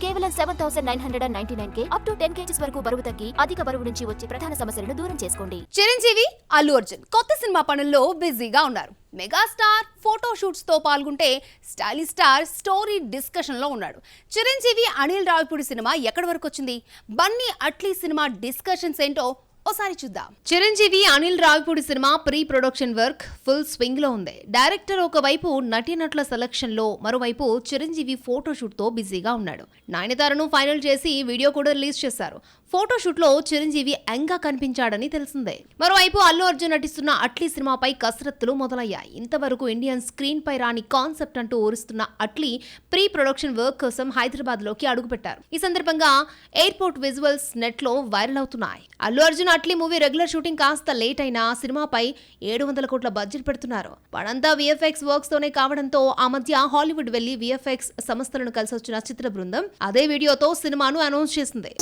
కేవలం 7,999K up to 10 kgs వరకు బరువు తగ్గి అధిక బరువు నుంచి వచ్చే ప్రధాన సమస్యలను దూరం చేసుకోండి. చిరంజీవి, అల్లు అర్జున్ కొత్త సినిమా పనుల్లో బిజీగా ఉన్నారు. మెగాస్టార్ ఫోటో షూట్స్ తో పాల్గొంటే స్టైలిష్ స్టార్ స్టోరీ డిస్కషన్ లో ఉన్నాడు. చిరంజీవి అనిల్ రావిపూడి సినిమా ఎక్కడి వరకు వచ్చింది? బన్నీ అట్లీ సినిమా డిస్కషన్స్ ఏంటో ఓసారి చూద్దాం. Chiranjeevi Anil Ravipudi cinema pre production work full swing లో ఉంది. డైరెక్టర్ ఒకవైపు నటీనటుల సెలక్షన్ లో, మరోవైపు చిరంజీవి ఫోటోషూట్ తో బిజీగా ఉన్నాడు. నయనతారను ఫైనల్ చేసి వీడియో కూడా రిలీజ్ చేశారు. ఫోటోషూట్ లో చిరంజీవి యంగ్ గా కనిపించాడని తెలిసిందే. మరోవైపు అల్లు అర్జున్ నటిస్తున్న అట్లీ సినిమాపై కసరత్తులు మొదలయ్యాయి. ఇంతవరకు ఇండియన్ స్క్రీన్ పై రాని కాన్సెప్ట్ అంటూ ఊరుస్తున్న అట్లీ ప్రీ ప్రొడక్షన్ వర్క్ కోసం హైదరాబాద్ లోకి అడుగుపెట్టారు. ఈ సందర్భంగా ఎయిర్పోర్ట్ విజువల్స్ నెట్ లో వైరల్ అవుతున్నాయి. Allu Arjun Atlee movie regular shooting కాస్త లేట్ అయినా సినిమాపై 700 కోట్ల బడ్జెట్ పెడుతున్నారు. పనంతా విఎఫ్ఎక్స్ వర్క్స్ తోనే కావడంతో ఆ మధ్య హాలీవుడ్ వెళ్లి విఎఫ్ఎక్స్ సంస్థలను కలిసి వచ్చిన చిత్ర బృందం అదే వీడియోతో సినిమాను అనౌన్స్ చేసింది.